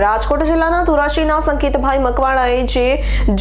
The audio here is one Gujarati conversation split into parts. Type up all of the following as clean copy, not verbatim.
રાજકોટ જિલ્લાના ધોરાજીના સંકેતભાઈ મકવાણાએ જે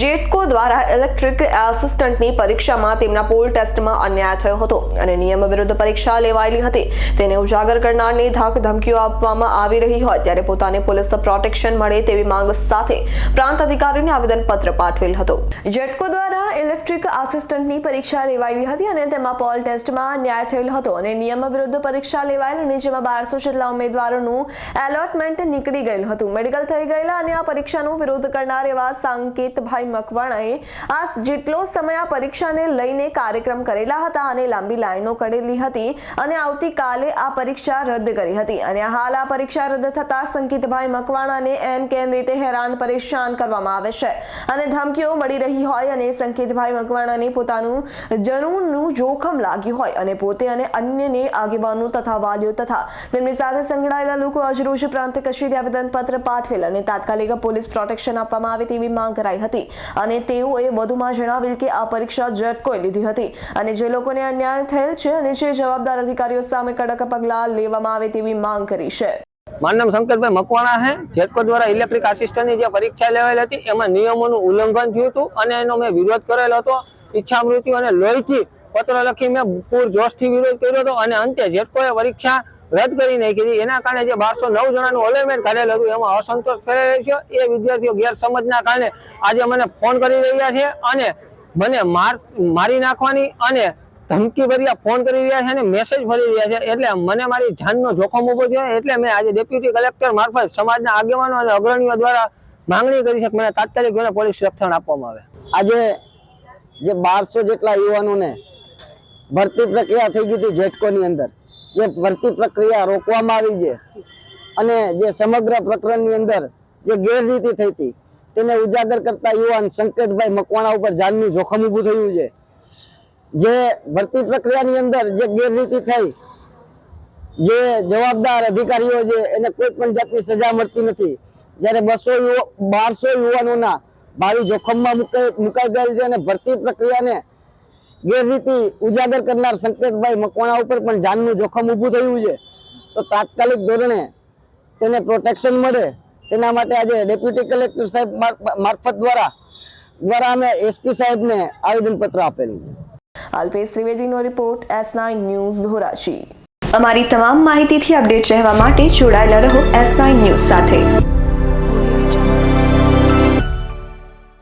જેટકો દ્વારા ઇલેક્ટ્રિક એસિસ્ટન્ટની પરીક્ષામાં તેમના પોલ ટેસ્ટમાં અન્યાય થયો હતો અને નિયમ વિરુદ્ધ પરીક્ષા લેવાયેલી હતી તેને ઉજાગર કરનારને ધાક ધમકીઓ આપવામાં આવી રહી હોય ત્યારે પોતાને પોલીસ પ્રોટેક્શન મળે તેવી માંગ સાથે પ્રાંત અધિકારીને આવેદનપત્ર પાઠવેલ હતું। જેટકો દ્વારા ઇલેક્ટ્રિક આસિસ્ટન્ટની પરીક્ષા લેવાયેલી હતી અને તેમાં પોલ ટેસ્ટમાં અન્યાય થયેલ હતો અને નિયમ વિરુદ્ધ પરીક્ષા લેવાયેલ અને જેમાં 1200 જેટલા ઉમેદવારોનું એલોટમેન્ટ નીકળી ગયેલું હતું। મેડિકલ થઈ ગયેલા અને આ પરીક્ષાનો વિરોધ કરનાર એવા સંકેતભાઈ મકવાણાએ આ જેટલો સમય આ પરીક્ષાને લઈને કાર્યક્રમ કરેલા હતા અને લાંબી લાઈનો કરેલી હતી અને આવતીકાલે આ પરીક્ષા રદ કરી હતી અને હાલ આ પરીક્ષા રદ થતા સંકેતભાઈ મકવાણાને એન કેન રીતે હેરાન પરેશાન કરવામાં આવે છે અને ધમકીઓ મળી રહી હોય અને સંકેતભાઈ મકવાણાને પોતાનું જનૂનનું જોખમ લાગ્યું હોય અને પોતે અને અન્યને આગેવાનો તથા વાલીઓ તથા તેમની સાથે સંકળાયેલા લોકો આજરોજ પ્રાંત કચેરી આવેદનપત્ર પાઠવેલ અને તાત્કાલિક પોલીસ પ્રોટેક્શન આપવામાં આવે તેવી માંગ કરાઈ હતી અને તેઓએ વધુમાં જણાવેલ કે આ પરીક્ષા જેટકોએ લીધી હતી અને જે લોકોને અન્યાય થયેલ છે અને જે જવાબદાર અધિકારીઓ સામે કડક પગલાં લેવામાં આવે તેવી માંગ કરી છે। મારું નામ શંકરભાઈ મકવાણા છે। જેટકો દ્વારા ઇલેક્ટ્રિક આસિસ્ટન્ટની જે પરીક્ષા લેવાયેલી હતી એમાં નિયમોનું ઉલ્લંઘન થયું હતું અને એનો મેં વિરોધ કરેલો હતો। ઈચ્છા મૃત્યુ અને લોહીથી પત્ર લખી મેં પૂરજોશથી વિરોધ કર્યો હતો અને અંતે જેટકોએ પરીક્ષા રદ કરી નાખી હતી। એના કારણે જે 1209 જણાનું અલોટમેન્ટ કરેલું હતું એમાં અસંતોષ કરેલો છે। એ વિદ્યાર્થીઓ ગેરસમજના કારણે આજે મને ફોન કરી રહ્યા છે અને મને મારી નાખવાની અને ધમકી ભર્યા ફોન કરી રહ્યા છે અને મેસેજ ભરી રહ્યા છે એટલે મને મારી જાનનો જોખમ ઊભો થયો એટલે મેં આજે ડેપ્યુટી કલેક્ટર મારફત સમાજના આગેવાનો અને અગ્રણીઓ દ્વારા માંગણી કરી છે કે મને તાત્કાલિક મને પોલીસ રક્ષણ આપવામાં આવે। આજે જે 1200 જેટલા યુવાનોને ભરતી પ્રક્રિયા થઈ ગઈ હતી જેટકોની અંદર જે ભરતી પ્રક્રિયા રોકવામાં આવી છે અને જે સમગ્ર પ્રકરણની અંદર જે ગેરરીતિ થઈ હતી તેને ઉજાગર કરતા યુવાન સંકેતભાઈ મકવાણા ઉપર જાનનું જોખમ ઊભું થયું છે। જે ભરતી પ્રક્રિયાની અંદર જે ગેરરીતિ થઈ જે જવાબદાર અધિકારીઓ છે એને કોઈ પણ જાતની સજા મળતી નથી જ્યારે 1200 યુવાનોના ભાવિ જોખમમાં મુકાઈ ગયેલ છે અને ભરતી પ્રક્રિયાને ગેરરીતિ ઉજાગર કરનાર સંકેતભાઈ મકવાણા ઉપર પણ જાનનું જોખમ ઊભું થયું છે તો તાત્કાલિક ધોરણે તેને પ્રોટેક્શન મળે તેના માટે આજે ડેપ્યુટી કલેક્ટર સાહેબ મારફત દ્વારા અમે એસપી સાહેબને આવેદનપત્ર આપેલું છે। અલ્પેશ ત્રિવેદીનો રિપોર્ટ S9 ન્યૂઝ ધોરાજી। અમારી તમામ માહિતીથી અપડેટ રહેવા માટે જોડાયેલા રહો S9 ન્યૂઝ સાથે।